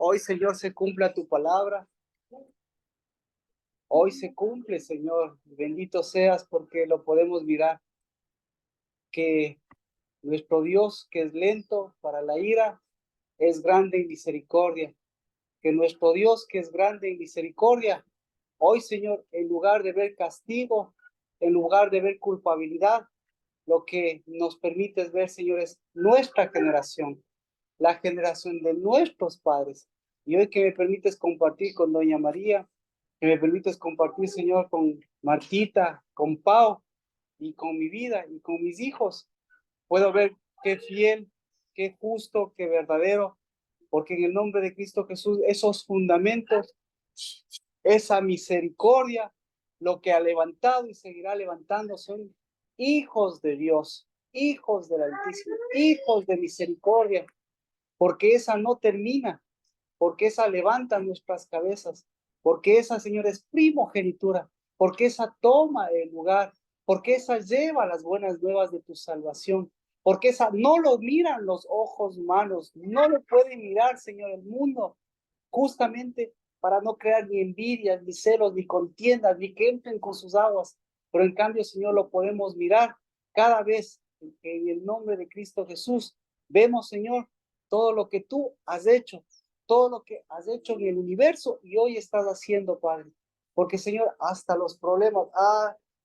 Hoy, Señor, se cumpla tu palabra. Hoy se cumple, Señor. Bendito seas porque lo podemos mirar. Que nuestro Dios, que es lento para la ira, es grande en misericordia. Que nuestro Dios, que es grande en misericordia, hoy, Señor, en lugar de ver castigo, en lugar de ver culpabilidad, lo que nos permite ver, Señor, es nuestra generación, la generación de nuestros padres. Y hoy que me permites compartir con Doña María, que me permites compartir, Señor, con Martita, con Pau y con mi vida y con mis hijos, puedo ver qué fiel, qué justo, qué verdadero, porque en el nombre de Cristo Jesús, esos fundamentos, esa misericordia, lo que ha levantado y seguirá levantando son hijos de Dios, hijos del Altísimo, hijos de misericordia, porque esa no termina, porque esa levanta nuestras cabezas, porque esa, Señor, es primogenitura, porque esa toma el lugar, porque esa lleva las buenas nuevas de tu salvación, porque esa no lo miran los ojos humanos, no lo puede mirar, Señor, el mundo, justamente para no crear ni envidias, ni celos, ni contiendas, ni que entren con sus aguas, pero en cambio, Señor, lo podemos mirar cada vez que en el nombre de Cristo Jesús vemos, Señor, todo lo que tú has hecho, todo lo que has hecho en el universo y hoy estás haciendo, Padre. Porque, Señor, hasta los problemas,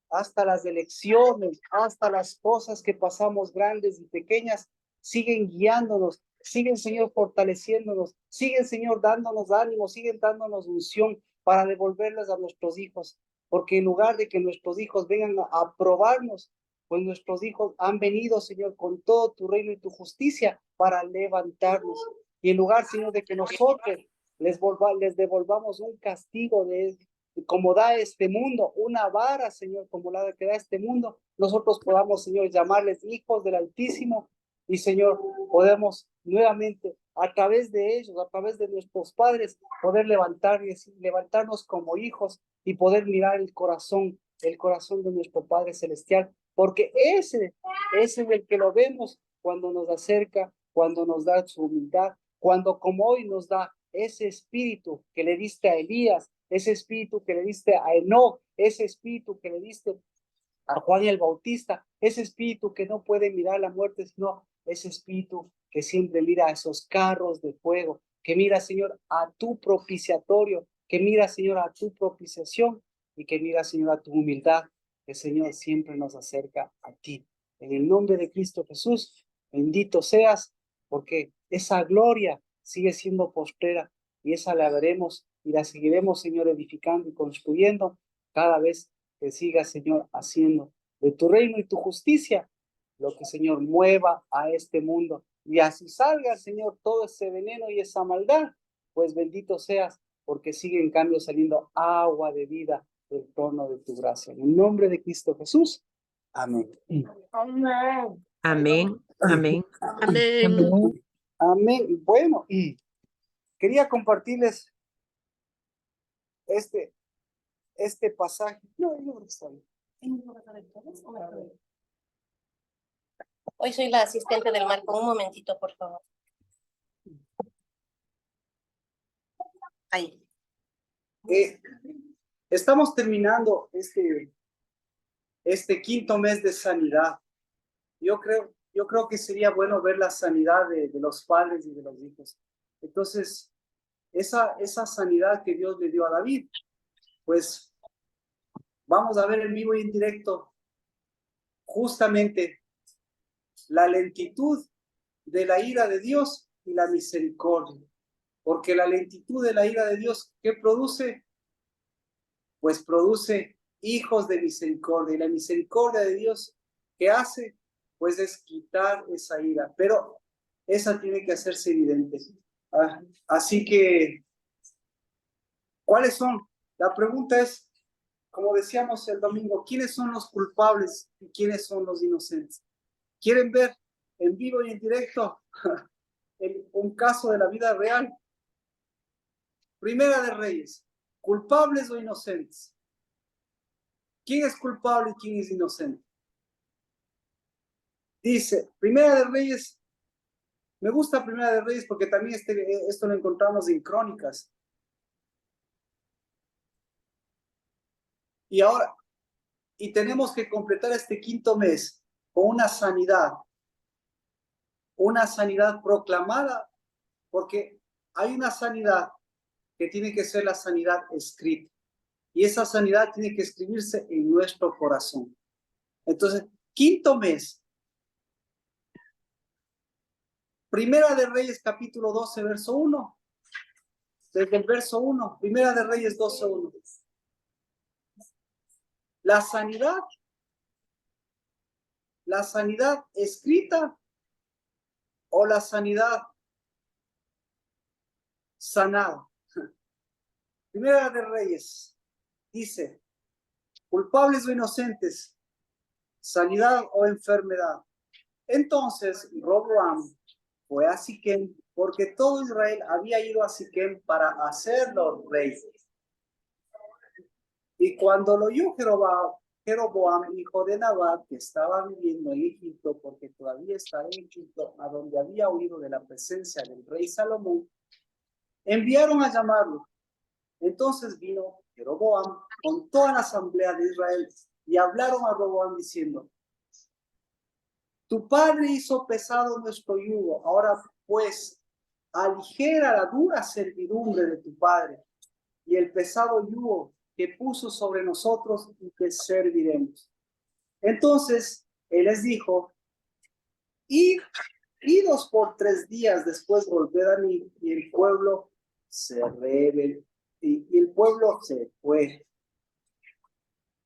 hasta las elecciones, hasta las cosas que pasamos grandes y pequeñas, siguen guiándonos, siguen, Señor, fortaleciéndonos, siguen, Señor, dándonos ánimo, siguen dándonos unción para devolverlas a nuestros hijos. Porque en lugar de que nuestros hijos vengan a probarnos, pues nuestros hijos han venido, Señor, con todo tu reino y tu justicia para levantarnos. Y en lugar, Señor, de que nosotros les devolvamos un castigo como da este mundo, una vara, Señor, como la que da este mundo, nosotros podamos, Señor, llamarles hijos del Altísimo y, Señor, podemos nuevamente, a través de ellos, a través de nuestros padres, poder levantarnos como hijos y poder mirar el corazón de nuestro Padre Celestial, porque ese es el que lo vemos cuando nos acerca, cuando nos da su humildad, cuando como hoy nos da ese espíritu que le diste a Elías, ese espíritu que le diste a Enoc, ese espíritu que le diste a Juan el Bautista, ese espíritu que no puede mirar la muerte, sino ese espíritu que siempre mira a esos carros de fuego, que mira, Señor, a tu propiciatorio, que mira, Señor, a tu propiciación y que mira, Señor, a tu humildad, que, Señor, siempre nos acerca a ti. En el nombre de Cristo Jesús, bendito seas, porque esa gloria sigue siendo postrera y esa la veremos y la seguiremos, Señor, edificando y construyendo cada vez que sigas, Señor, haciendo de tu reino y tu justicia lo que, Señor, mueva a este mundo. Y así salga, Señor, todo ese veneno y esa maldad, pues bendito seas, porque sigue en cambio saliendo agua de vida del trono de tu gracia. En el nombre de Cristo Jesús. Amén. Amén. Amén. Amén. Amén. Amén. Bueno, y quería compartirles este pasaje. No, yo creo que está bien. Hoy soy la asistente del Marco. Un momentito, por favor. Ahí. Estamos terminando este quinto mes de sanidad. Yo creo que sería bueno ver la sanidad de los padres y de los hijos. Entonces, esa sanidad que Dios le dio a David, pues vamos a ver en vivo y en directo justamente la lentitud de la ira de Dios y la misericordia. Porque la lentitud de la ira de Dios, ¿qué produce? Pues produce hijos de misericordia. Y la misericordia de Dios, ¿qué hace? Pues es quitar esa ira. Pero esa tiene que hacerse evidente. Así que, ¿cuáles son? La pregunta es, como decíamos el domingo, ¿quiénes son los culpables y quiénes son los inocentes? ¿Quieren ver en vivo y en directo un caso de la vida real? Primera de Reyes, ¿culpables o inocentes? ¿Quién es culpable y quién es inocente? Dice, Primera de Reyes Me gusta Primera de Reyes porque también esto lo encontramos en Crónicas. Y ahora, y tenemos que completar este quinto mes con una sanidad proclamada, porque hay una sanidad que tiene que ser la sanidad escrita. Y esa sanidad tiene que escribirse en nuestro corazón. Entonces, quinto mes. Primera de Reyes, capítulo 12, verso 1. Desde el verso 1. Primera de Reyes 12, 1. La sanidad escrita o la sanidad sanada. Primera de Reyes dice, culpables o inocentes, sanidad o enfermedad. Entonces Roboam fue a Siquem, porque todo Israel había ido a Siquem para hacerlo rey. Y cuando lo oyó Jeroboam, hijo de Nabat, que estaba viviendo en Egipto, porque todavía estaba en Egipto, a donde había huido de la presencia del rey Salomón, enviaron a llamarlo. Entonces vino Jeroboam con toda la asamblea de Israel y hablaron a Roboam diciendo, tu padre hizo pesado nuestro yugo, ahora pues aligera la dura servidumbre de tu padre y el pesado yugo que puso sobre nosotros y que serviremos. Entonces él les dijo, idos por 3 días, después volved a mí. Y el pueblo se rebeló y el pueblo se fue.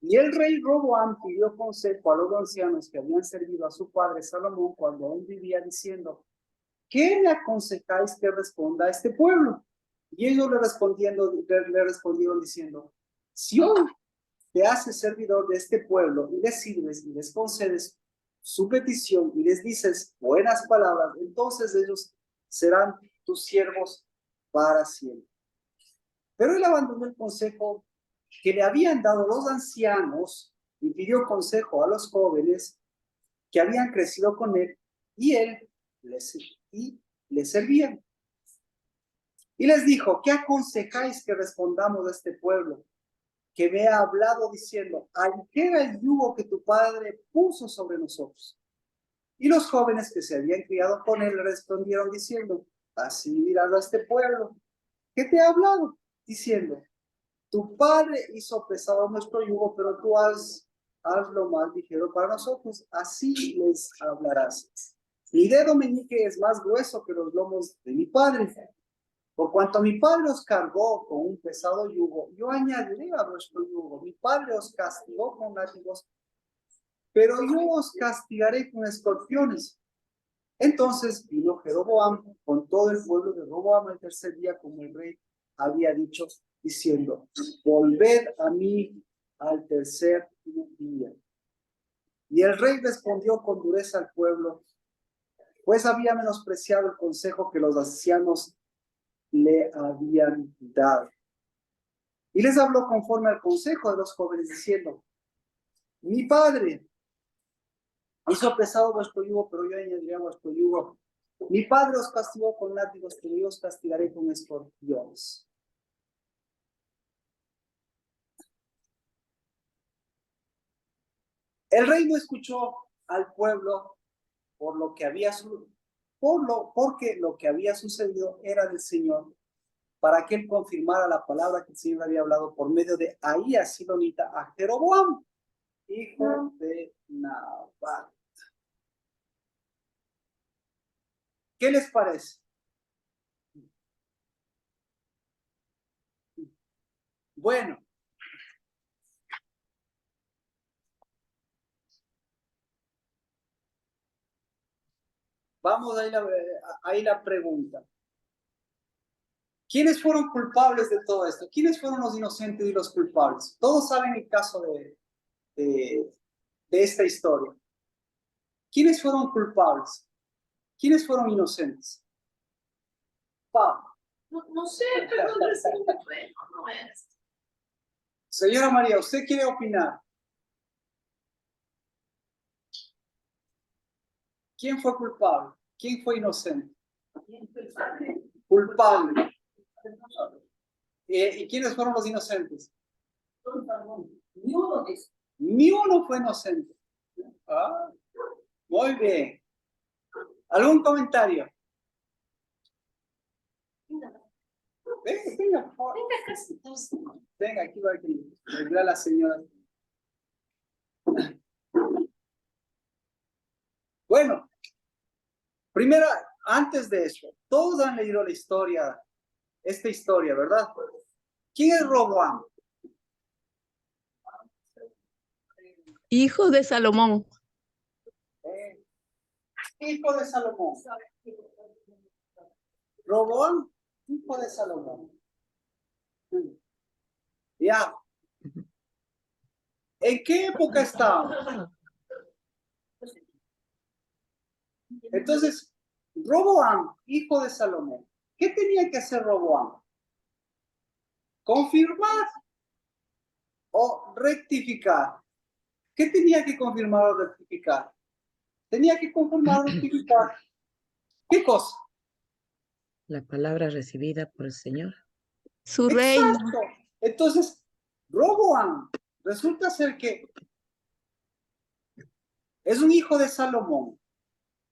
Y el rey Roboam pidió consejo a los ancianos que habían servido a su padre Salomón cuando aún vivía, diciendo, ¿qué le aconsejáis que responda a este pueblo? Y ellos le respondieron diciendo, si hoy te haces servidor de este pueblo y les sirves y les concedes su petición y les dices buenas palabras, entonces ellos serán tus siervos para siempre. Pero él abandonó el consejo que le habían dado los ancianos y pidió consejo a los jóvenes que habían crecido con él y él les servía. Y les dijo, ¿qué aconsejáis que respondamos a este pueblo que me ha hablado diciendo, aligera el yugo que tu padre puso sobre nosotros? Y los jóvenes que se habían criado con él respondieron diciendo, así dirás a este pueblo, ¿qué te ha hablado? Diciendo, tu padre hizo pesado nuestro yugo, pero tú hazlo más ligero para nosotros. Así les hablarás. Mi dedo meñique es más grueso que los lomos de mi padre. Por cuanto mi padre os cargó con un pesado yugo, yo añadiré a vuestro yugo. Mi padre os castigó con látigos, pero yo os castigaré con escorpiones. Entonces vino Jeroboam con todo el pueblo de Roboam el tercer día, como el rey había dicho, diciendo, volved a mí al tercer día. Y el rey respondió con dureza al pueblo, pues había menospreciado el consejo que los ancianos le habían dado. Y les habló conforme al consejo de los jóvenes, diciendo, mi padre hizo pesado vuestro yugo, pero yo añadiré a vuestro yugo. Mi padre os castigó con látigos, pero yo os castigaré con escorpiones. El rey no escuchó al pueblo porque lo que había sucedido era del Señor, para que él confirmara la palabra que el Señor había hablado por medio de Ahías Silonita a Jeroboam, hijo de Nabat. ¿Qué les parece? Bueno, vamos a ir la pregunta. ¿Quiénes fueron culpables de todo esto? ¿Quiénes fueron los inocentes y los culpables? Todos saben el caso de esta historia. ¿Quiénes fueron culpables? ¿Quiénes fueron inocentes? Pablo. No sé, pero no es. Señora María, ¿usted quiere opinar? ¿Quién fue culpable? ¿Quién fue inocente? Culpable. ¿Y quiénes fueron los inocentes? Ni uno fue inocente. Ah, muy bien. ¿Algún comentario? Venga, venga, por favor. Venga, aquí va aquí. Vendrá la señora. Bueno, primero, antes de eso, todos han leído la historia, esta historia, ¿verdad? ¿Quién es Roboam? Hijo de Salomón. Hijo de Salomón. Roboam, hijo de Salomón. Ya. ¿En qué época estaba? Entonces, Roboam, hijo de Salomón. ¿Qué tenía que hacer Roboam? ¿Confirmar o rectificar? ¿Qué tenía que confirmar o rectificar? Tenía que confirmar o rectificar. ¿Qué cosa? La palabra recibida por el Señor. Su reino. Exacto. Entonces, Roboam resulta ser que es un hijo de Salomón.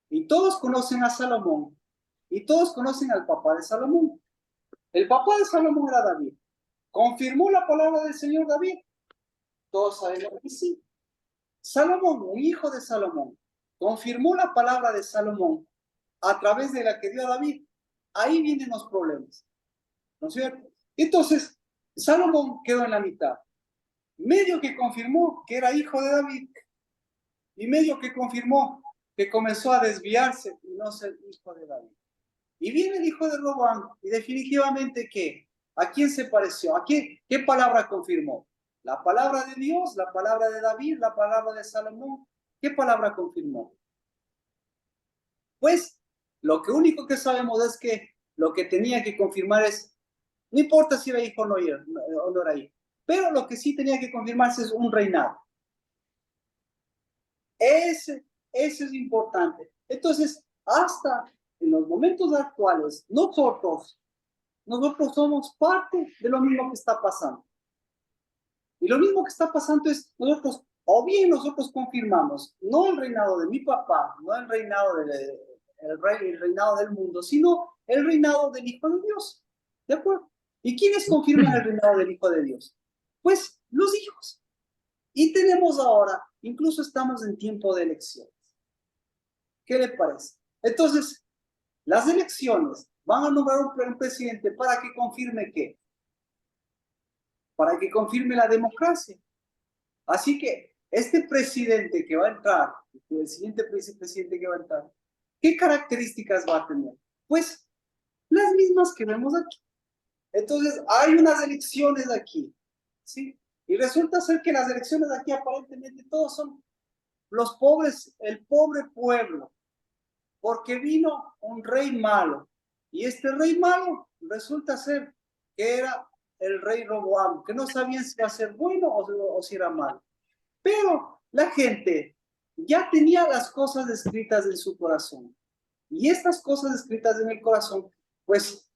Y todos conocen a Salomón. Y todos conocen al papá de Salomón. El papá de Salomón era David. ¿Confirmó la palabra del Señor David? Todos sabemos que sí. Salomón, un hijo de Salomón, confirmó la palabra de Salomón a través de la que dio a David. Ahí vienen los problemas, ¿no es cierto? Entonces, Salomón quedó en la mitad. Medio que confirmó que era hijo de David y medio que confirmó que comenzó a desviarse y no ser hijo de David. Y viene el hijo de Roboam y definitivamente ¿qué? ¿A quién se pareció? ¿A qué palabra confirmó? ¿La palabra de Dios? ¿La palabra de David? ¿La palabra de Salomón? ¿Qué palabra confirmó? Pues lo que único que sabemos es que lo que tenía que confirmar es, no importa si era hijo o no era hijo, pero lo que sí tenía que confirmarse es un reinado. Ese es importante. Entonces, hasta en los momentos actuales, nosotros somos parte de lo mismo que está pasando. Y lo mismo que está pasando es nosotros, o bien nosotros confirmamos, no el reinado de mi papá, no el reinado el reinado del mundo, sino el reinado del Hijo de Dios. ¿De acuerdo? ¿Y quiénes confirman el reinado del Hijo de Dios? Pues los hijos. Y tenemos ahora, incluso estamos en tiempo de elecciones. ¿Qué le parece? Entonces, las elecciones van a nombrar un presidente para que confirme ¿qué? Para que confirme la democracia. Así que este presidente que va a entrar, el siguiente presidente que va a entrar, ¿qué características va a tener? Pues las mismas que vemos aquí. Entonces, hay unas elecciones aquí, ¿sí? Y resulta ser que las elecciones aquí aparentemente todos son los pobres, el pobre pueblo, porque vino un rey malo. Y este rey malo resulta ser que era el rey Roboam, que no sabían si iba a ser bueno o si era malo. Pero la gente ya tenía las cosas escritas en su corazón. Y estas cosas escritas en el corazón, pues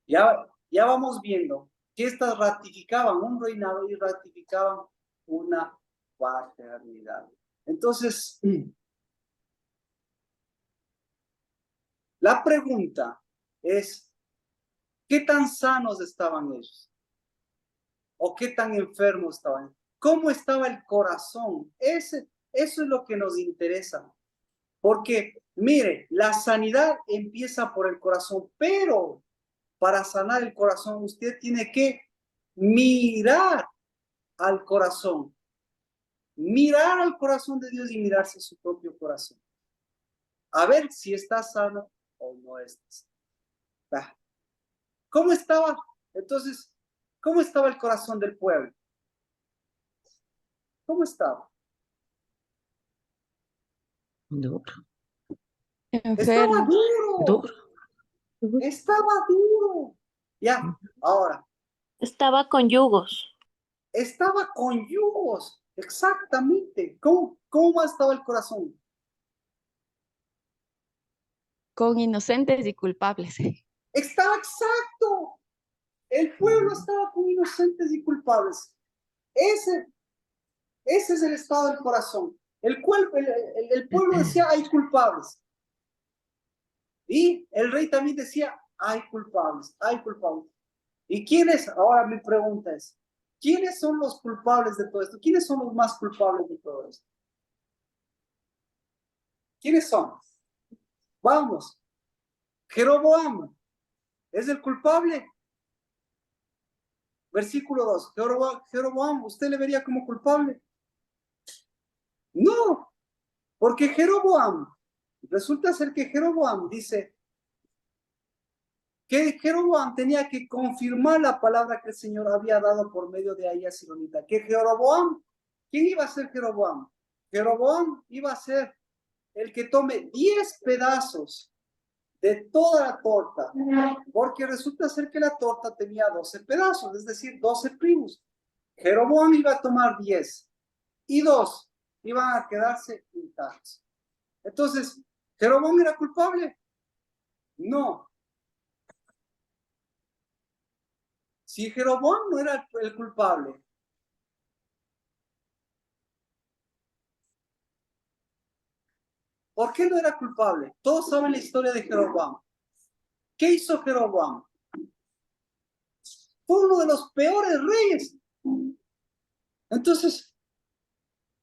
ya vamos viendo que estas ratificaban un reinado y ratificaban una paternidad. Entonces, la pregunta es, ¿qué tan sanos estaban ellos? ¿O qué tan enfermos estaban? ¿Cómo estaba el corazón? Eso es lo que nos interesa. Porque, mire, la sanidad empieza por el corazón, pero para sanar el corazón usted tiene que mirar al corazón. Mirar al corazón de Dios y mirarse su propio corazón. A ver si está sano o no está sano. ¿Cómo estaba? Entonces, ¿cómo estaba el corazón del pueblo? ¿Cómo estaba? Duro. Estaba Enfermo. duro. Duro. Estaba duro. Ya, ahora, Estaba con yugos. estaba con yugos. Exactamente. ¿Cómo estaba el corazón? Con inocentes y culpables. Estaba exacto. El pueblo estaba con inocentes y culpables. Ese es el estado del corazón. El pueblo decía, hay culpables. Y el rey también decía, hay culpables, hay culpables. ¿Y quiénes? Ahora mi pregunta es, ¿quiénes son los culpables de todo esto? ¿Quiénes son los más culpables de todo esto? ¿Quiénes son? Vamos. Jeroboam es el culpable. Versículo 2. Jeroboam, ¿usted le vería como culpable? No, porque Jeroboam, resulta ser que Jeroboam dice que Jeroboam tenía que confirmar la palabra que el Señor había dado por medio de Ahías Silonita. Que Jeroboam, ¿quién iba a ser Jeroboam? Jeroboam iba a ser el que tome 10 pedazos de toda la torta, porque resulta ser que la torta tenía 12 pedazos, es decir, 12 primos. Jeroboam iba a tomar 10 y 2 iban a quedarse intactos. Entonces, ¿Jeroboam era culpable? No. Si Jeroboam no era el culpable, ¿por qué no era culpable? Todos saben la historia de Jeroboam. ¿Qué hizo Jeroboam? Fue uno de los peores reyes. Entonces,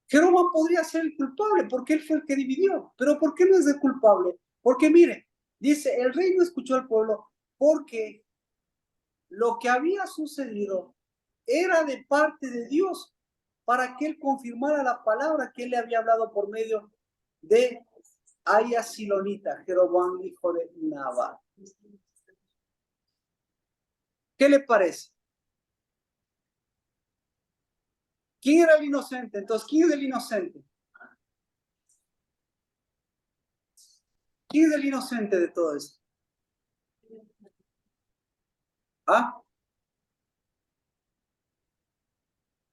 Jeroboam podría ser el culpable porque él fue el que dividió. Pero ¿por qué no es el culpable? Porque mire, dice, el rey no escuchó al pueblo porque lo que había sucedido era de parte de Dios para que él confirmara la palabra que él le había hablado por medio de Ahías Silonita, Jeroboam, hijo de Nabat. ¿Qué le parece? ¿Quién era el inocente? Entonces, ¿quién es el inocente? ¿Quién es el inocente de todo esto? ¿Ah?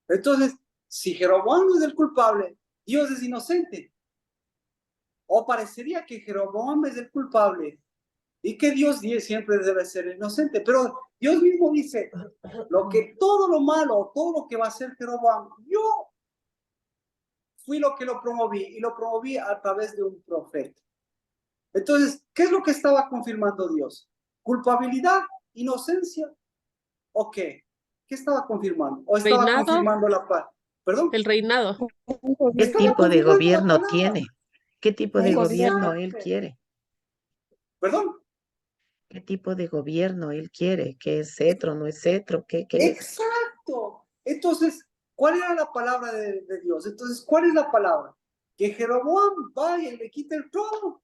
Entonces, si Jeroboam no es el culpable, Dios es inocente. O parecería que Jeroboam es el culpable y que Dios siempre debe ser inocente. Pero Dios mismo dice, todo lo malo, todo lo que va a hacer Jeroboam, yo fui lo que lo promoví y lo promoví a través de un profeta. Entonces, ¿qué es lo que estaba confirmando Dios? ¿Culpabilidad? ¿Inocencia? ¿O qué? ¿Qué estaba confirmando? ¿O estaba Reinado, confirmando la paz? ¿Perdón? el reinado. ¿Qué Estaba tipo de confirmando la gobierno palabra. tiene? ¿Qué tipo de gobierno él Exacto. quiere? ¿Perdón? ¿Qué tipo de gobierno él quiere? ¿Qué es cetro, no es cetro? ¿Qué es? Exacto. Entonces, ¿cuál era la palabra de Dios? Entonces, ¿cuál es la palabra? Que Jeroboam vaya y le quite el trono.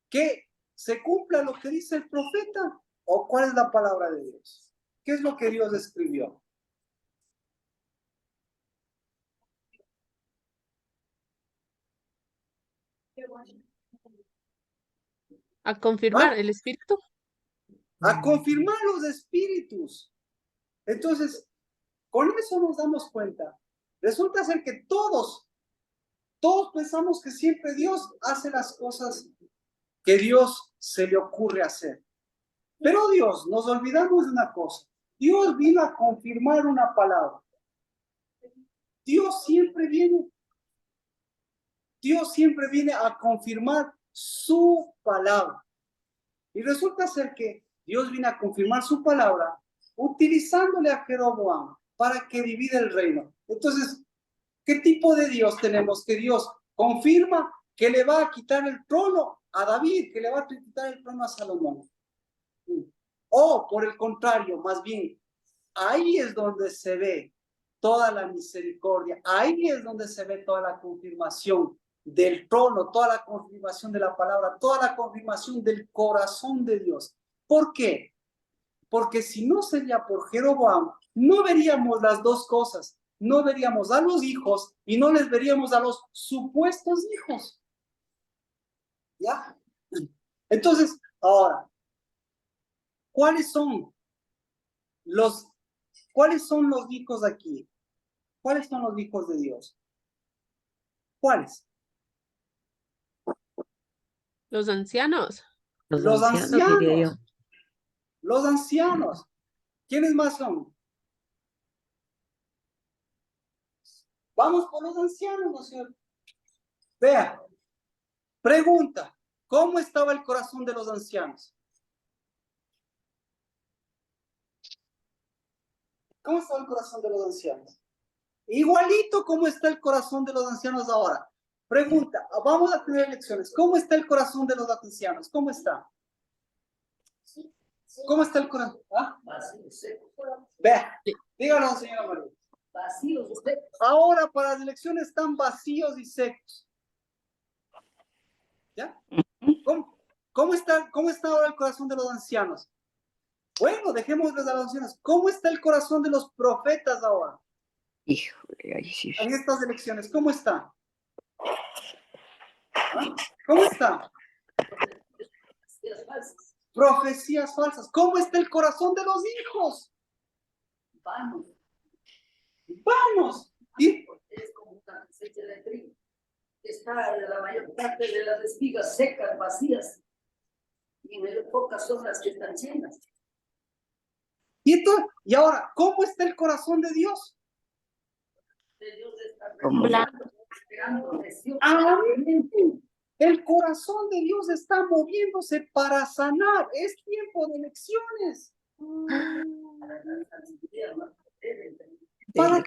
Que se cumpla lo que dice el profeta. ¿O cuál es la palabra de Dios? ¿Qué es lo que Dios escribió? A confirmar ¿Ah? el espíritu. A confirmar los espíritus. Entonces, con eso nos damos cuenta. Resulta ser que todos pensamos que siempre Dios hace las cosas que Dios se le ocurre hacer. Pero Dios, nos olvidamos de una cosa. Dios vino a confirmar una palabra. Dios siempre viene a confirmar su palabra. Y resulta ser que Dios viene a confirmar su palabra utilizándole a Jeroboam para que divida el reino. Entonces, ¿qué tipo de Dios tenemos? Que Dios confirma que le va a quitar el trono a David, que le va a quitar el trono a Salomón. O, por el contrario, más bien, ahí es donde se ve toda la misericordia, ahí es donde se ve toda la confirmación del trono, toda la confirmación de la palabra, toda la confirmación del corazón de Dios. ¿Por qué? Porque si no sería por Jeroboam, no veríamos las dos cosas. No veríamos a los hijos y no les veríamos a los supuestos hijos. ¿Ya? Entonces, ahora, ¿cuáles son los hijos aquí? ¿Cuáles son los hijos de Dios? ¿Cuáles? Los ancianos. Los Los ancianos, diría yo. ancianos. Los ancianos. ¿Quiénes más son? Vamos por los ancianos, ¿no es cierto? Vea, pregunta, ¿cómo estaba el corazón de los ancianos? ¿Cómo estaba el corazón de los ancianos? Igualito como está el corazón de los ancianos ahora. Pregunta, vamos a tener lecciones. ¿Cómo está el corazón de los ancianos? ¿Cómo está? ¿Cómo está el corazón? ¿Ah? Vacío, seco. Vea, díganos, señora María. Vacío, usted. Ahora para las elecciones están vacíos y secos. ¿Ya? ¿Cómo está ahora el corazón de los ancianos? Bueno, dejémosles a los ancianos. ¿Cómo está el corazón de los profetas ahora? Híjole, ahí sí. En estas elecciones, ¿cómo está? ¿Ah? ¿Cómo está? Las falsas. Profecías falsas. ¿Cómo está el corazón de los hijos? Vamos. Vamos. ¿Y? Es como una cosecha de trigo. Está la mayor parte de las espigas secas, vacías. Y pocas son las que están llenas. Y ahora, ¿cómo está el corazón de Dios? Dios está Como creando presión. El corazón de Dios está moviéndose para sanar. Es tiempo de elecciones. ¿Para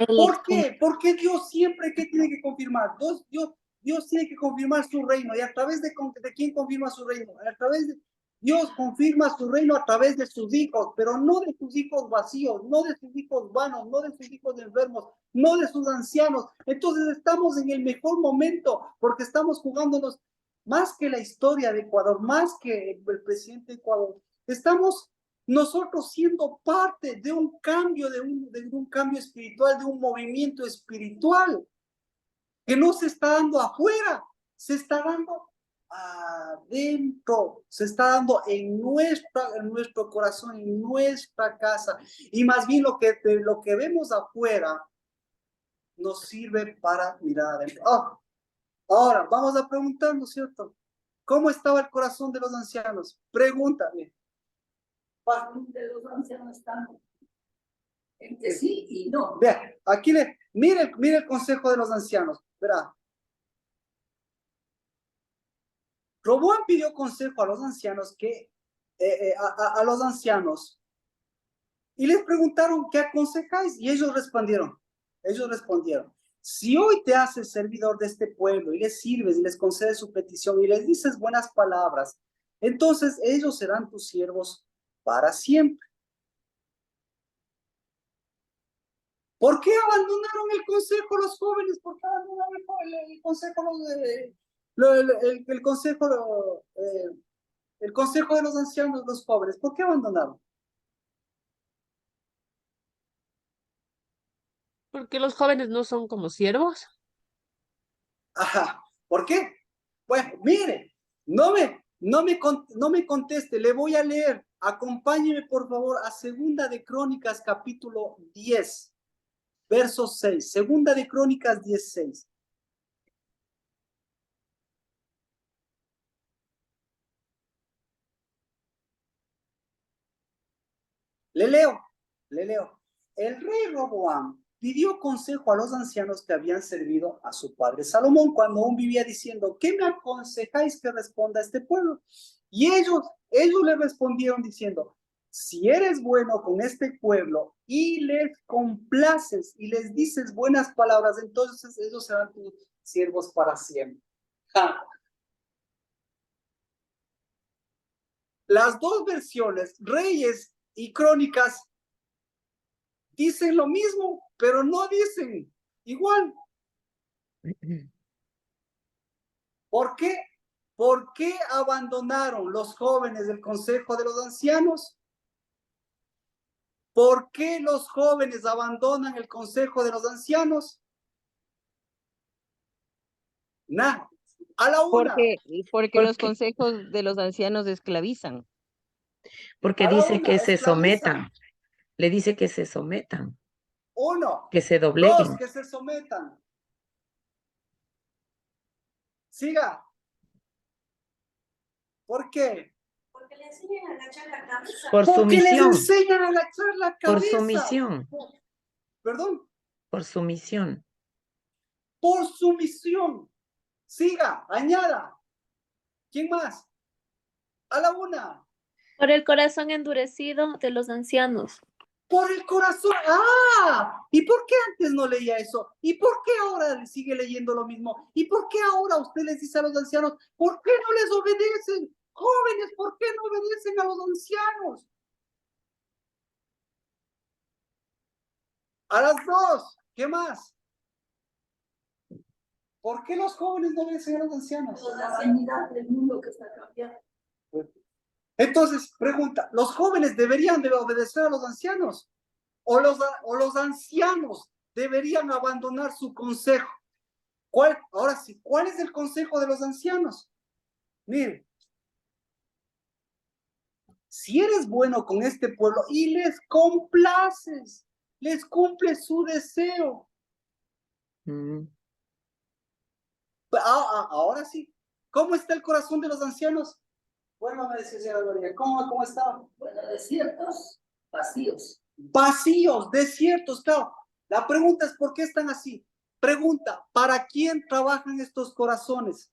¿Por qué? Porque Dios siempre, ¿qué tiene que confirmar? Dios tiene que confirmar su reino. ¿Y a través de quién confirma su reino? Dios confirma su reino a través de sus hijos, pero no de sus hijos vacíos, no de sus hijos vanos, no de sus hijos enfermos, no de sus ancianos. Entonces estamos en el mejor momento porque estamos jugándonos más que la historia de Ecuador, más que el presidente de Ecuador. Estamos nosotros siendo parte de un cambio, de un cambio espiritual, de un movimiento espiritual que no se está dando afuera, se está dando adentro, se está dando en nuestro corazón, en nuestra casa. Y más bien lo que vemos afuera nos sirve para mirar adentro. Ahora, vamos a preguntarnos, ¿cierto? ¿Cómo estaba el corazón de los ancianos? Pregúntame. De los ancianos están entre sí y no. Vea, aquí mire el consejo de los ancianos. Verá. Roboam pidió consejo a los ancianos a los ancianos y les preguntaron ¿qué aconsejáis? Y ellos respondieron, si hoy te haces servidor de este pueblo y les sirves y les concedes su petición y les dices buenas palabras, entonces ellos serán tus siervos para siempre. ¿Por qué abandonaron el consejo los jóvenes? ¿Por qué abandonaron el consejo el consejo de los ancianos, los jóvenes? ¿Por qué abandonaron? ¿Porque los jóvenes no son como siervos? Ajá. ¿Por qué? Bueno, mire, no me conteste, le voy a leer. Acompáñeme, por favor, a Segunda de Crónicas, capítulo 10, verso 6. Segunda de Crónicas 10:6. Le leo. El rey Roboam pidió consejo a los ancianos que habían servido a su padre Salomón cuando aún vivía diciendo, ¿qué me aconsejáis que responda a este pueblo? Y ellos le respondieron diciendo, si eres bueno con este pueblo y les complaces y les dices buenas palabras, entonces ellos serán tus siervos para siempre. ¡Ja! Las dos versiones, Reyes y Crónicas, dicen lo mismo, pero no dicen igual. ¿Por qué? ¿Por qué abandonaron los jóvenes del consejo de los ancianos? ¿Por qué los jóvenes abandonan el consejo de los ancianos? Nada. A la una. Porque los consejos de los ancianos esclavizan. Porque A la dice una, que se esclavizan. sometan. Le dice que se sometan, Uno. que se Dos, dobleguen. que se sometan. Siga. ¿Por qué? Porque le enseñan a agachar la cabeza. Por Porque les sumisión. enseñan a agachar la Por cabeza. sumisión. Perdón. Por sumisión. Por sumisión. Siga, añada. ¿Quién más? A la una. Por el corazón endurecido de los ancianos. Por el corazón. ¡Ah! ¿Y por qué antes no leía eso? ¿Y por qué ahora sigue leyendo lo mismo? ¿Y por qué ahora usted les dice a los ancianos, ¿por qué no les obedecen? Jóvenes, ¿por qué no obedecen a los ancianos? A las dos. ¿Qué más? ¿Por qué los jóvenes no obedecen a los ancianos? Por la vanidad del mundo que está cambiando. Entonces, pregunta, ¿los jóvenes deberían de obedecer a los ancianos? ¿O los ancianos deberían abandonar su consejo? Ahora sí, ¿cuál es el consejo de los ancianos? Miren, si eres bueno con este pueblo y les complaces, les cumples su deseo. Ahora sí, ¿cómo está el corazón de los ancianos? Bueno, me decía señora María, ¿cómo está? Bueno, desiertos, vacíos. Vacíos, desiertos, claro. La pregunta es, ¿por qué están así? Pregunta, ¿para quién trabajan estos corazones?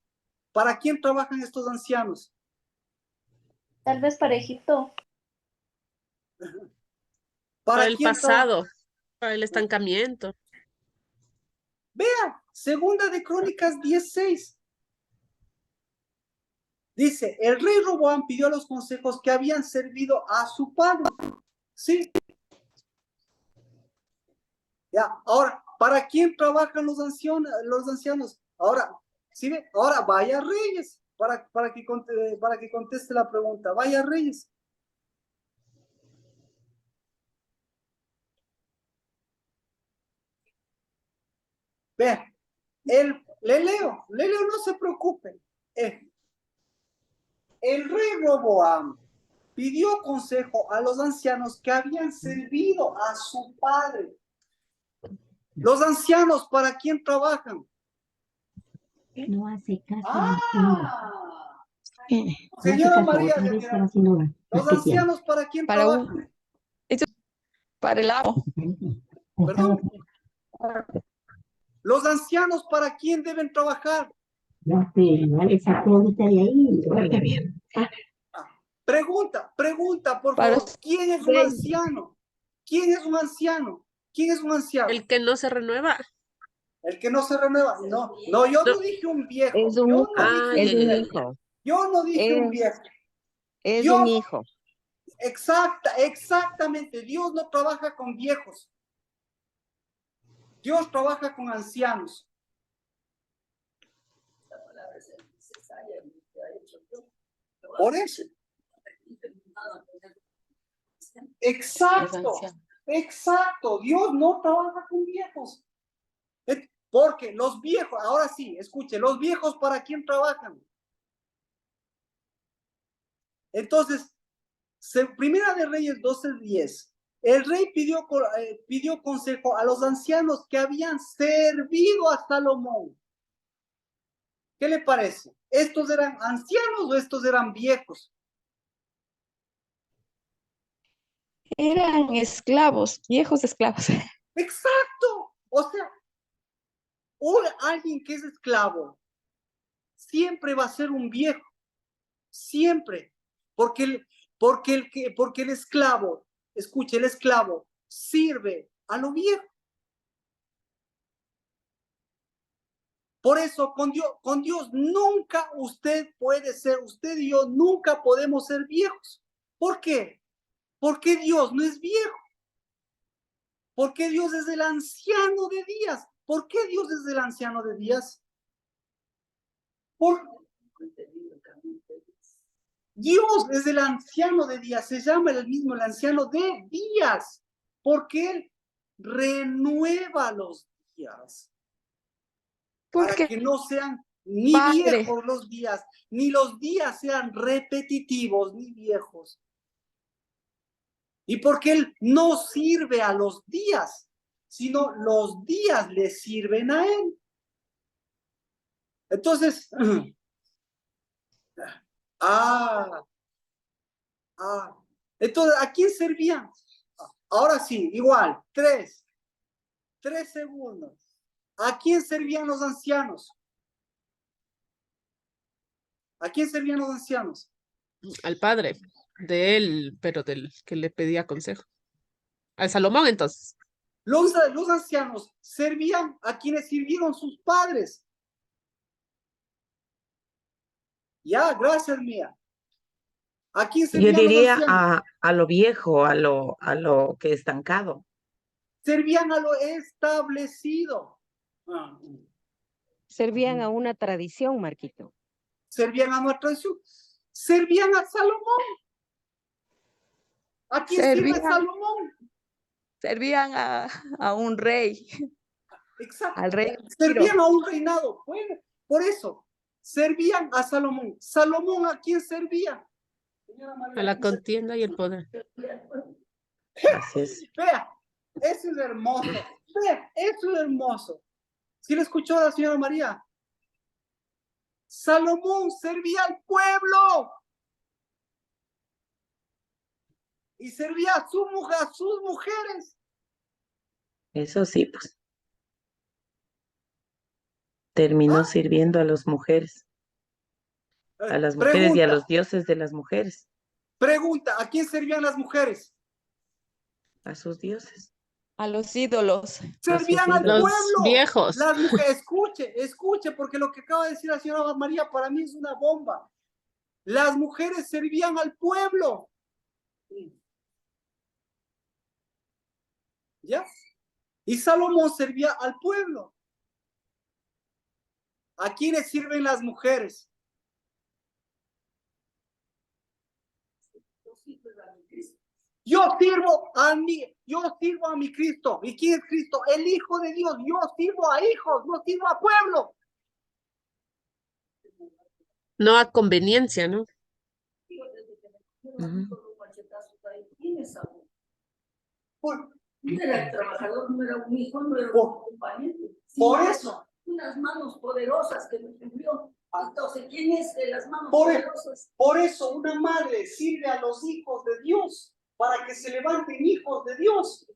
¿Para quién trabajan estos ancianos? Tal vez para Egipto. Para el quién pasado, para el estancamiento. Vea, segunda de Crónicas 16. Dice, el rey Roboam pidió a los consejos que habían servido a su padre. Sí. Ya, ahora, ¿para quién trabajan los ancianos? Ahora, ¿sí ve? Ahora, vaya Reyes, para que conteste la pregunta. Vaya Reyes. Vea, le leo, no se preocupen. El rey Roboam pidió consejo a los ancianos que habían servido a su padre. Los ancianos, ¿para quién trabajan? No hace caso. Señora María, los ancianos, ¿para quién trabajan? Para el amo. ¿Perdón? Los ancianos, ¿para quién deben trabajar? No sé, no le sacó ahorita de ahí. Oiga bien. Pregunta, por favor. ¿Quién es un anciano? ¿Quién es un anciano? ¿Quién es un anciano? El que no se renueva. El que no se renueva. No, yo no dije un viejo. Es un Yo hijo. no dije Es un un viejo. hijo. Yo no dije un viejo. Es un hijo. Exactamente. Dios no trabaja con viejos. Dios trabaja con ancianos. La palabra es necesaria. Por eso. Exacto. Dios no trabaja con viejos. Porque los viejos, ahora sí, escuche, los viejos, ¿para quién trabajan? Entonces, Primera de Reyes 12:10. El rey pidió consejo a los ancianos que habían servido a Salomón. ¿Qué le parece? ¿Estos eran ancianos o estos eran viejos? Eran esclavos, viejos esclavos. Exacto. O sea, alguien que es esclavo siempre va a ser un viejo. Siempre. Porque el esclavo, escuche, el esclavo sirve a lo viejo. Por eso con Dios nunca usted y yo nunca podemos ser viejos. ¿Por qué? Porque Dios no es viejo. Porque Dios es el anciano de días. ¿Por qué Dios es el anciano de días? Dios es el anciano de días, se llama el mismo el anciano de días, porque Él renueva los días. Para que no sean ni viejos los días, ni los días sean repetitivos ni viejos. Y porque Él no sirve a los días, sino los días le sirven a Él. Entonces, Ah, entonces, ¿a quién servían? Ahora sí, igual, 3 segundos. ¿A quién servían los ancianos? ¿A quién servían los ancianos? Al padre de él, pero del que le pedía consejo. Al Salomón, entonces. Los ancianos servían a quienes sirvieron sus padres. Ya, gracias, Mía. ¿A quién Yo servían los diría ancianos? a lo viejo, a lo que es estancado. Servían a lo establecido. Servían a una tradición, Marquito. Servían a nuestra tradición. Servían a Salomón. ¿A quién sirve Servían, Salomón? servían a un rey, Exacto. al rey Ciro. Servían a un reinado. Bueno, por eso, servían a Salomón. ¿Salomón a quién servía? Señora María, A la ¿a quién servía? contienda y el poder. Así es. Vea, eso es hermoso. Vea, eso es hermoso. ¿Sí le escuchó a la señora María? Salomón servía al pueblo. Y servía a sus mujeres. Eso sí, pues. Terminó sirviendo a las mujeres y a los Pregunta, dioses de las mujeres, ¿a quién servían las mujeres? a sus dioses, A los ídolos. a sus Servían al ídolos. Los pueblo. viejos. Las mujeres, escuche, porque lo que acaba de decir la señora María para mí es una bomba. Las mujeres servían al pueblo. ¿Ya? Y Salomón servía al pueblo. ¿A quiénes sirven las mujeres? Yo sirvo a mi Cristo. ¿Y quién es Cristo? El Hijo de Dios. Yo sirvo a hijos, no sirvo a pueblo. No a conveniencia, ¿no? No era el trabajador, no era un hijo, no era un compañero. Por eso. Unas manos poderosas que me envió. Entonces, ¿quién es de las manos Por poderosas? eso una madre sirve a los hijos de Dios para que se levanten hijos de Dios.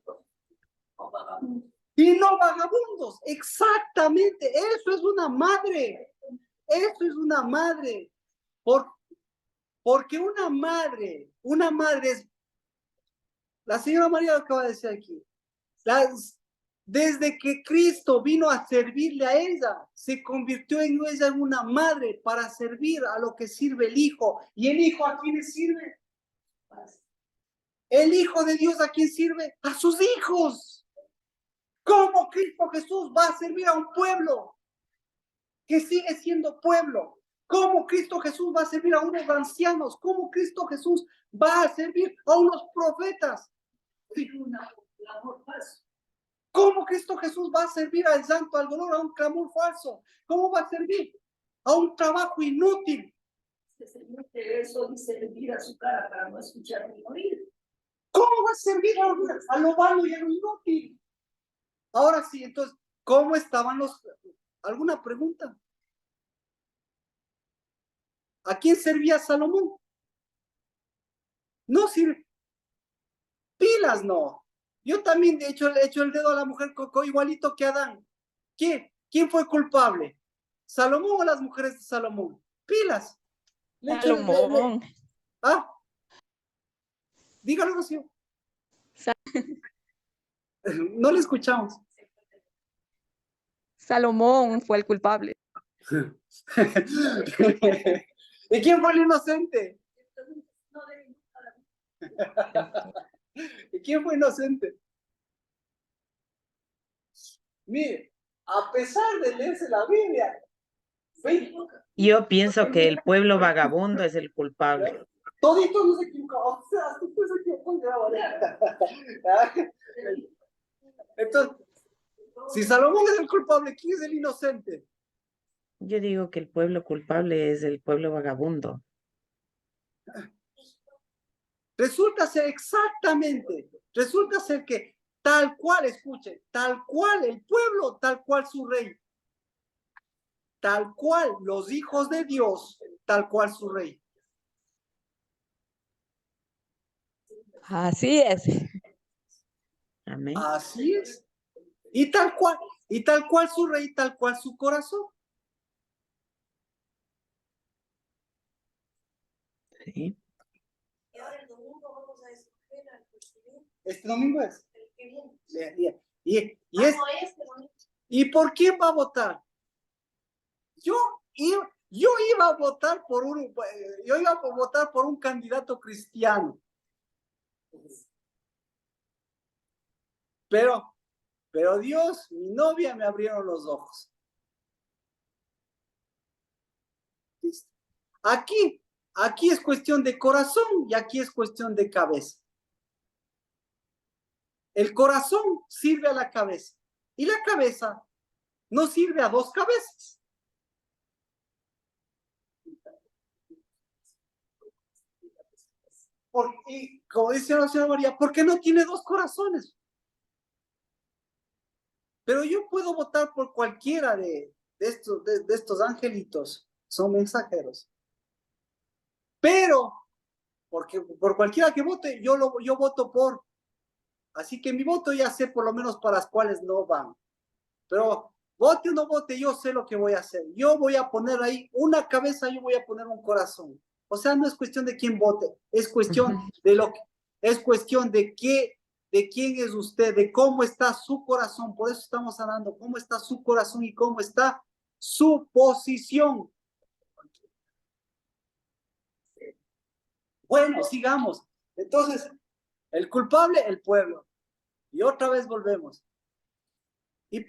Y no vagabundos. Exactamente. Eso es una madre. Eso es una madre. Porque una madre es. La señora María lo acaba de decir aquí. Desde que Cristo vino a servirle a ella, se convirtió en ella en una madre para servir a lo que sirve el Hijo. ¿Y el Hijo a quién sirve? El Hijo de Dios a quién sirve? A sus hijos. ¿Cómo Cristo Jesús va a servir a un pueblo que sigue siendo pueblo? ¿Cómo Cristo Jesús va a servir a unos ancianos? ¿Cómo Cristo Jesús va a servir a unos profetas? ¿Cómo Cristo Jesús va a servir al llanto, al dolor, a un clamor falso? ¿Cómo va a servir a un trabajo inútil? Eso dice servir a su cara para no escuchar ni oír. ¿Cómo va a servir a lo vano y a lo inútil? Ahora sí, entonces, ¿cómo estaban los? ¿Alguna pregunta? ¿A quién servía Salomón? No sirve. Pilas, no. Yo también he hecho el dedo a la mujer igualito que Adán. ¿Quién fue culpable? ¿Salomón o las mujeres de Salomón? Pilas. Salomón. ¿Ah? Dígalo, Rocío. No le escuchamos. Salomón fue el culpable. ¿Y quién fue el inocente? ¿Y quién fue inocente? Mire, a pesar de leerse la Biblia, Yo pienso que el pueblo vagabundo es el culpable. toditos nos equivocamos. O sea, hasta usted se equivocó, entonces, si Salomón es el culpable, ¿quién es el inocente? Yo digo que el pueblo culpable es el pueblo vagabundo. Resulta ser que tal cual, escuche, tal cual el pueblo, tal cual su rey, tal cual los hijos de Dios, tal cual su rey. Así es. Amén. Así es. Y tal cual su rey, tal cual su corazón. Sí. Y ahora el domingo vamos a escoger al presidente. Este domingo es. El que viene. No, ¿y por quién va a votar? Yo iba a votar por un candidato cristiano. Pero Dios, mi novia, me abrieron los ojos. Aquí es cuestión de corazón y aquí es cuestión de cabeza. El corazón sirve a la cabeza y la cabeza no sirve a dos cabezas. Y como dice la señora María, ¿por qué no tiene dos corazones? Pero yo puedo votar por cualquiera de estos angelitos, son mensajeros. Pero, porque por cualquiera que vote, yo voto por. Así que mi voto ya sé por lo menos para las cuales no van. Pero vote o no vote, yo sé lo que voy a hacer. Yo voy a poner ahí una cabeza, yo voy a poner un corazón. O sea, no es cuestión de quién vote, es cuestión es cuestión de quién es usted, de cómo está su corazón. Por eso estamos hablando, cómo está su corazón y cómo está su posición. Bueno, sigamos. Entonces, el culpable, el pueblo. Y otra vez volvemos. Y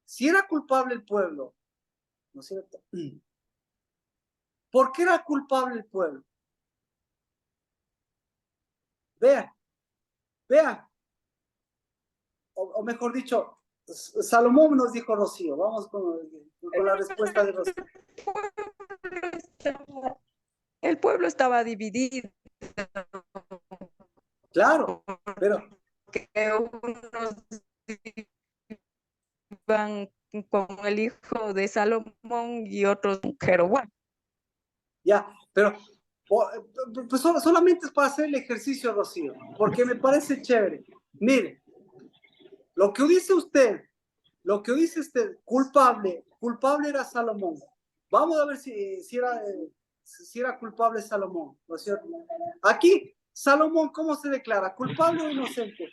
si era culpable el pueblo, ¿no es cierto? ¿Por qué era culpable el pueblo? Vea, o mejor dicho, Salomón nos dijo Rocío. Vamos con la respuesta de Rocío. El pueblo estaba dividido. Claro, pero Que unos iban con el hijo de Salomón y otros con Jeroboam. ya, pero pues solamente es para hacer el ejercicio, Rocío, porque me parece chévere. Mire, lo que dice usted, culpable era Salomón. Vamos a ver si era culpable Salomón, ¿no es cierto? Aquí, Salomón, ¿cómo se declara? ¿Culpable o inocente?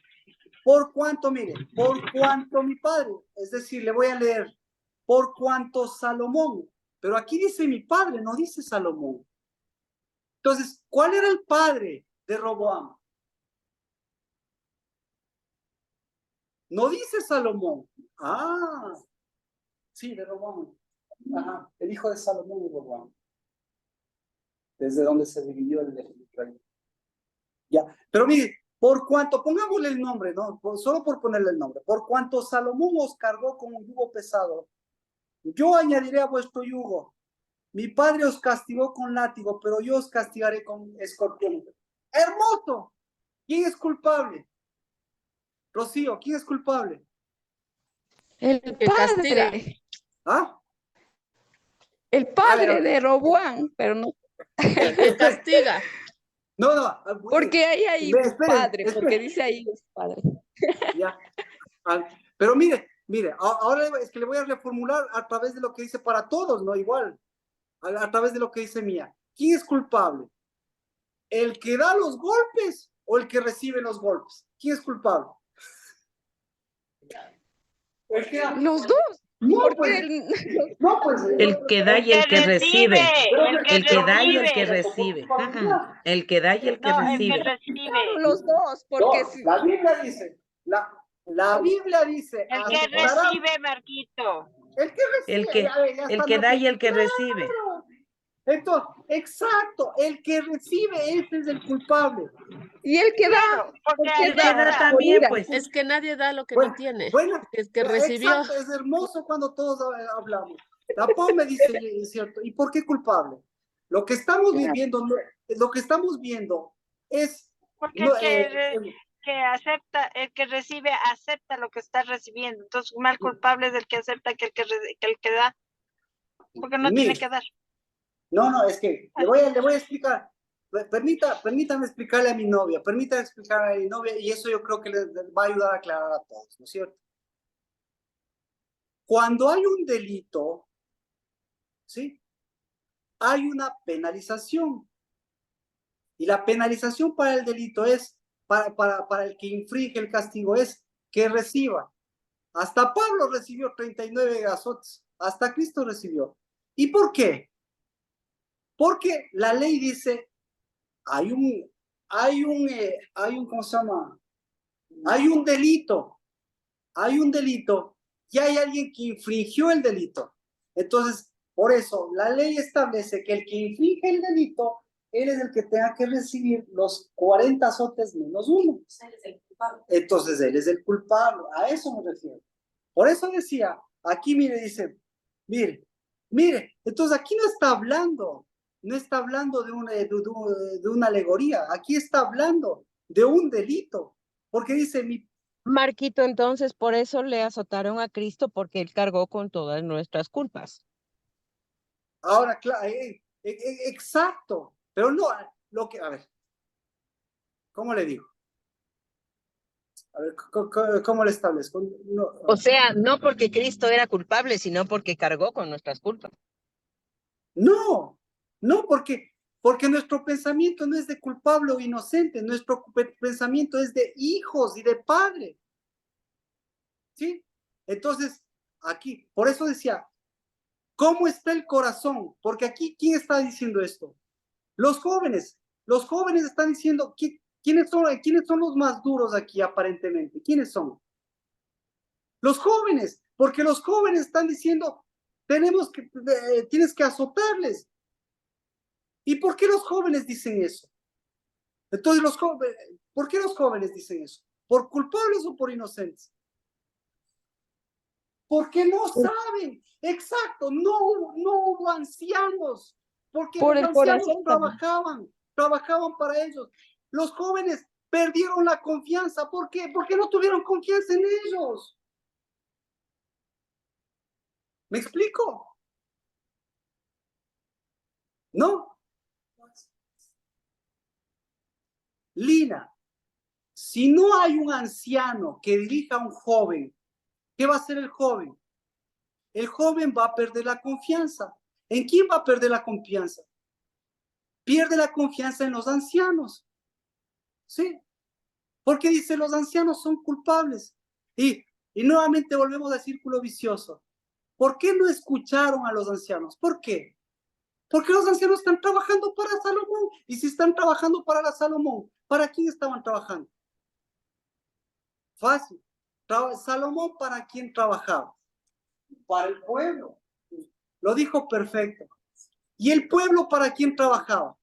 Por cuanto mi padre, es decir, le voy a leer, por cuanto Salomón, pero aquí dice mi padre, no dice Salomón. Entonces, ¿cuál era el padre de Roboam? No dice Salomón. Ah, sí, de Roboam. Ajá, el hijo de Salomón y Roboam. Desde donde se dividió el reino. Ya, pero mire, por cuanto, pongámosle el nombre, ¿no? Solo por ponerle el nombre. Por cuanto Salomón os cargó con un yugo pesado, yo añadiré a vuestro yugo. Mi padre os castigó con látigo, pero yo os castigaré con escorpión. ¡Hermoso! ¿Quién es culpable? Rocío, ¿quién es culpable? El Que castiga. padre. ¿Ah? El padre ver, de Roboam, pero no. El que castiga. No. Porque ahí hay Esperen, padre, porque dice ahí es padre. Ya. Pero mire, ahora es que le voy a reformular a través de lo que dice para todos, ¿no? Igual, a través de lo que dice Mía. ¿Quién es culpable? ¿El que da los golpes o el que recibe los golpes? ¿Quién es culpable? Los dos. No, Porque pues, El que da y el que recibe. El que da y el que recibe. recibe. El que da y el que recibe. claro, los dos, porque No, si, la Biblia dice, la Biblia dice, El que aceptarán- recibe, Marquito. el que recibe, El que, ya está, el que ¿no? da y el que Claro. recibe. Entonces, exacto, el que recibe, ese es el culpable. y el que da, Claro, porque el El que da acepta. también, pues. Es que nadie da lo que Bueno, no tiene. bueno, Es que recibió. exacto, es hermoso cuando todos hablamos. La POM me dice, es cierto, ¿y por qué culpable? Lo que estamos viviendo, lo que estamos viendo es... Porque no, que acepta, el que recibe acepta lo que está recibiendo. Entonces, mal culpable es el que acepta que el que da, porque no tiene que dar. No, es que le voy a explicar. permítame explicarle a mi novia, y eso yo creo que les va a ayudar a aclarar a todos, ¿no es cierto? Cuando hay un delito, ¿sí? Hay una penalización. Y la penalización para el delito es, para el que infringe el castigo, es que reciba. Hasta Pablo recibió 39 azotes, hasta Cristo recibió. ¿Y por qué? Porque la ley dice, hay un, ¿cómo se llama? Hay un delito, y hay alguien que infringió el delito. Entonces, por eso, la ley establece que el que infringe el delito, él es el que tenga que recibir los 40 azotes menos uno. Entonces, él es el culpable, a eso me refiero. Por eso decía, aquí mire, dice, mire, entonces aquí no está hablando de una alegoría, aquí está hablando de un delito, porque dice, Marquito, entonces por eso le azotaron a Cristo porque él cargó con todas nuestras culpas. ahora, claro, exacto, pero no, a ver, ¿cómo le digo? A ver, ¿cómo le establezco? No, O sea, no porque Cristo era culpable, sino porque cargó con nuestras culpas. no, porque nuestro pensamiento no es de culpable o inocente, nuestro pensamiento es de hijos y de padre. ¿Sí? Entonces, aquí, por eso decía, ¿cómo está el corazón? Porque aquí, ¿quién está diciendo esto? Los jóvenes están diciendo, ¿quiénes son los más duros aquí aparentemente? ¿Quiénes son? Los jóvenes, porque los jóvenes están diciendo, tienes que azotarles. ¿Y por qué los jóvenes dicen eso? Entonces, ¿por qué los jóvenes dicen eso? ¿Por culpables o por inocentes? Porque no saben, exacto, no hubo ancianos, porque Por los el ancianos corazón también. trabajaban para ellos. Los jóvenes perdieron la confianza, ¿por qué? Porque no tuvieron confianza en ellos. ¿Me explico? ¿No? Lina, si no hay un anciano que dirija a un joven, ¿qué va a hacer el joven? El joven va a perder la confianza. ¿En quién va a perder la confianza? Pierde la confianza en los ancianos. ¿Sí? Porque dice, los ancianos son culpables. Y nuevamente volvemos al círculo vicioso. ¿Por qué no escucharon a los ancianos? ¿Por qué? Porque los ancianos están trabajando para Salomón. Y si están trabajando para la Salomón, ¿para quién estaban trabajando? Fácil. Salomón, ¿para quién trabajaba? Para el pueblo. Lo dijo perfecto. ¿Y el pueblo para quién trabajaba?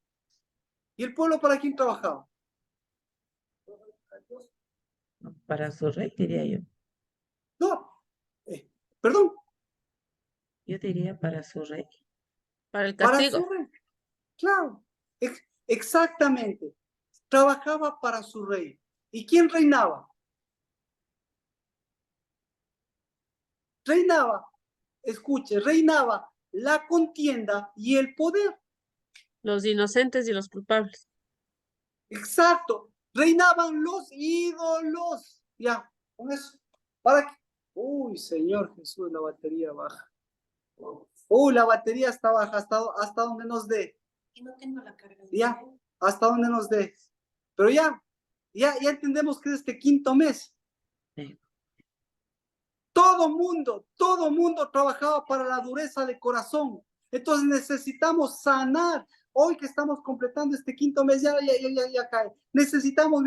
¿Y el pueblo para quién trabajaba? Para su rey, diría yo. No, perdón, Yo diría para su rey. Para el para castigo. su rey. Claro, exactamente. Trabajaba para su rey. ¿Y quién reinaba? Reinaba la contienda y el poder. Los inocentes y los culpables. Exacto, reinaban los ídolos. Ya, con eso. ¿Para qué? Uy, Señor Jesús, la batería baja. Uy, la batería está baja, hasta donde nos dé. Y no tengo la carga. Ya, hasta donde nos dé. Pero ya entendemos que es este quinto mes. Sí. Todo mundo trabajaba para la dureza de corazón. Entonces necesitamos sanar. Hoy que estamos completando este quinto mes, ya cae. Necesitamos,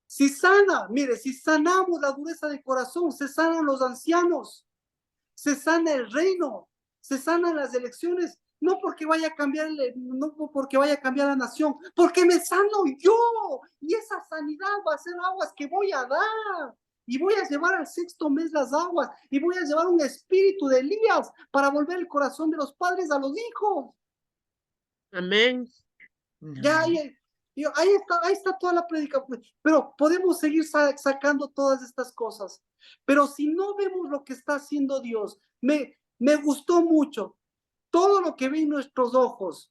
si sanamos la dureza de corazón, se sanan los ancianos, se sana el reino, se sanan las elecciones, no porque vaya a cambiar la nación, porque me sano yo, y esa sanidad va a ser aguas que voy a dar. Y voy a llevar al sexto mes las aguas, y voy a llevar un espíritu de Elías para volver el corazón de los padres a los hijos. Amén. Ya, ahí está toda la predicación. Pero podemos seguir sacando todas estas cosas. Pero si no vemos lo que está haciendo Dios, me gustó mucho todo lo que vi en nuestros ojos.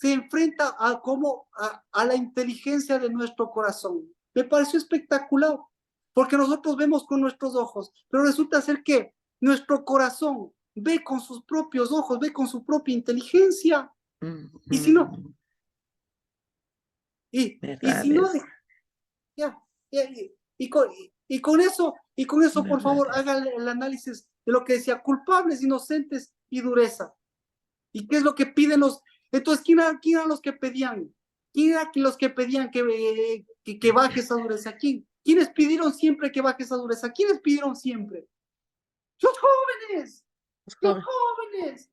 se enfrenta a la inteligencia de nuestro corazón. Me pareció espectacular, porque nosotros vemos con nuestros ojos, pero resulta ser que nuestro corazón ve con sus propios ojos, ve con su propia inteligencia. Y si no, y si no, con eso, por favor, haga el análisis de lo que decía, culpables, inocentes y dureza. ¿Y qué es lo que piden los? Entonces, ¿quién eran los que pedían? ¿Quién eran los que pedían que baje esa dureza? ¿Quiénes pidieron siempre que baje esa dureza? ¿Quiénes pidieron siempre? Los jóvenes. Los jóvenes.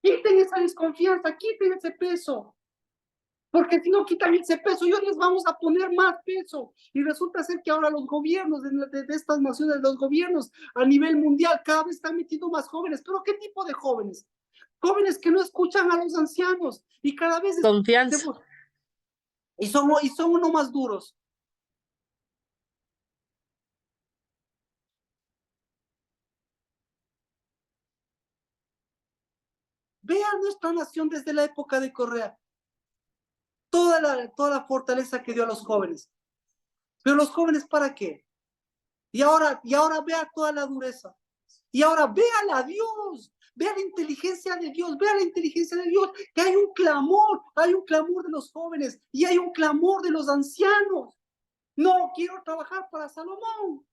Quiten esa desconfianza, quiten ese peso. Porque si no quitan ese peso, yo les vamos a poner más peso. Y resulta ser que ahora los gobiernos de estas naciones, los gobiernos a nivel mundial, cada vez están metiendo más jóvenes. ¿Pero qué tipo de jóvenes? Jóvenes que no escuchan a los ancianos y cada vez... Confianza. Y son uno más duros. Vean nuestra nación desde la época de Correa. Toda la fortaleza que dio a los jóvenes. Pero los jóvenes, ¿para qué? Y ahora vea toda la dureza. Y ahora véala a Dios. Vea la inteligencia de Dios. Vea la inteligencia de Dios. Que hay un clamor de los jóvenes y hay un clamor de los ancianos. No quiero trabajar para Salomón.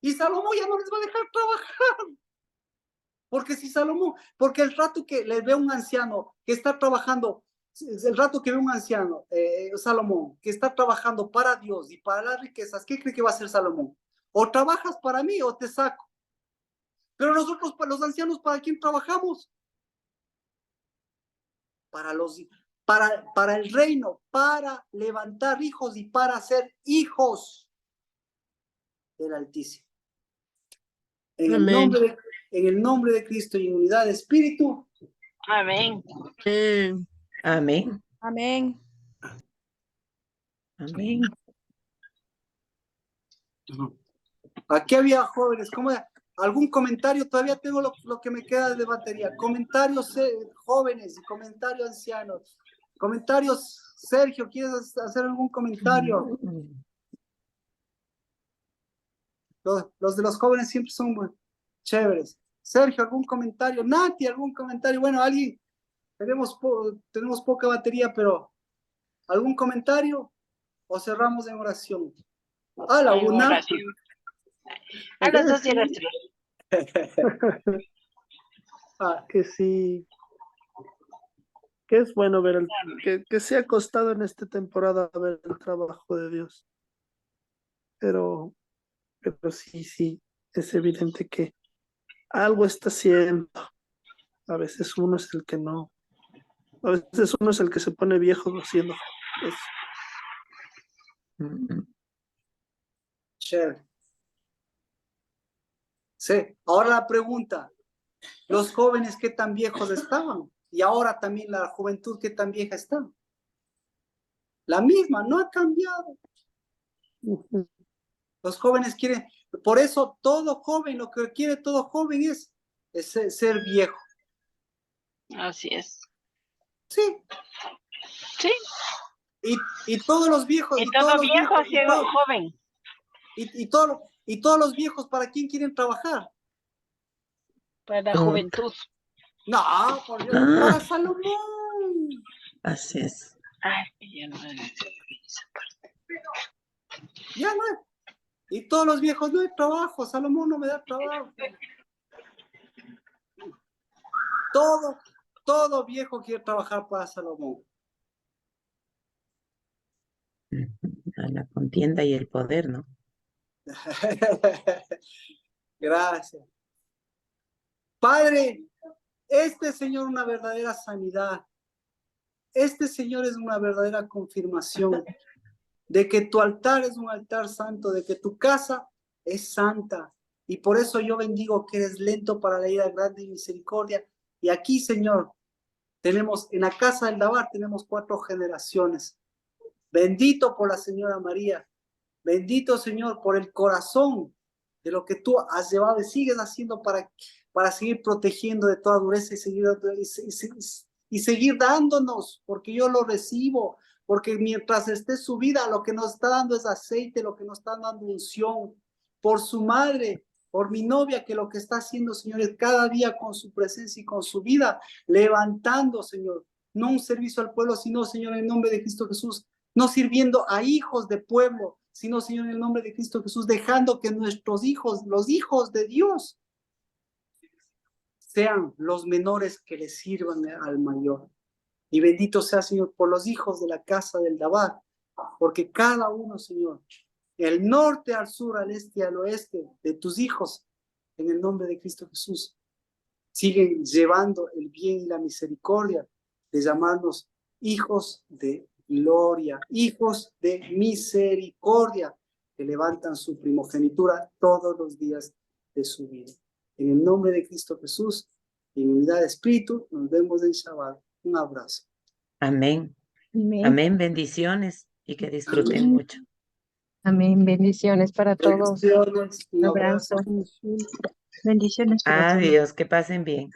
Y Salomón ya no les va a dejar trabajar. Porque el rato que le ve un anciano que está trabajando, el rato que ve un anciano, Salomón, que está trabajando para Dios y para las riquezas, ¿qué cree que va a hacer Salomón? O trabajas para mí o te saco. Pero nosotros, para los ancianos, ¿para quién trabajamos? Para el reino, para levantar hijos y para ser hijos del Altísimo. En el nombre de Cristo y en unidad de espíritu. Amén. Amén. Amén. Amén. Aquí había jóvenes. ¿Algún comentario? Todavía tengo lo que me queda de batería. Comentarios jóvenes y comentarios ancianos. Comentarios, Sergio, ¿quieres hacer algún comentario? Los de los jóvenes siempre son muy chéveres. Sergio, ¿algún comentario? Nati, ¿algún comentario? Bueno, alguien, tenemos poca batería, pero ¿algún comentario? ¿O cerramos en oración? A la una. A las 2 y a las 3. Que sí, que es bueno ver que se ha costado en esta temporada ver el trabajo de Dios. Pero sí, es evidente que algo está haciendo. A veces uno es el que no. A veces uno es el que se pone viejo haciendo eso. Chévere. Sí, ahora la pregunta, los jóvenes qué tan viejos estaban y ahora también la juventud qué tan vieja está. La misma, no ha cambiado. Los jóvenes quieren, por eso todo joven, lo que quiere todo joven es ser viejo. Así es. Sí. Sí. Y todos los viejos. Y todo viejo ha sido joven. Y todos los viejos, ¿para quién quieren trabajar? Para la juventud. No, por Dios, para Salomón. Así es. Ay, ya no es esa parte. Ya no es. Y todos los viejos, no hay trabajo, Salomón no me da trabajo. Todo viejo quiere trabajar para Salomón. A la contienda y el poder, ¿no? Gracias. Padre, Señor, una verdadera sanidad. Señor, es una verdadera confirmación de que tu altar es un altar santo, de que tu casa es santa. Y por eso yo bendigo que eres lento para la ira, grande y misericordia. Y aquí, Señor, tenemos en la casa del Dabar, tenemos 4 generaciones. Bendito por la señora María. Bendito, Señor, por el corazón de lo que tú has llevado y sigues haciendo para seguir protegiendo de toda dureza y y seguir dándonos, porque yo lo recibo, porque mientras esté su vida, lo que nos está dando es aceite, lo que nos está dando unción, por su madre, por mi novia, que lo que está haciendo, Señor, es cada día con su presencia y con su vida, levantando, Señor, no un servicio al pueblo, sino, Señor, en el nombre de Cristo Jesús, no sirviendo a hijos de pueblo, sino, Señor, en el nombre de Cristo Jesús, dejando que nuestros hijos, los hijos de Dios, sean los menores que le sirvan al mayor. Y bendito sea, Señor, por los hijos de la casa del Dabar, porque cada uno, Señor, del norte al sur, al este y al oeste, de tus hijos, en el nombre de Cristo Jesús, siguen llevando el bien y la misericordia de llamarnos hijos de gloria, hijos de misericordia, que levantan su primogenitura todos los días de su vida. En el nombre de Cristo Jesús, en unidad de espíritu, nos vemos en Shabbat. Un abrazo. Amén. Amén. Amén. Bendiciones y que disfruten Amén. mucho. Amén. Bendiciones para todos. Bendiciones, un Un abrazo. abrazo. Bendiciones para todos. Adiós, que pasen bien.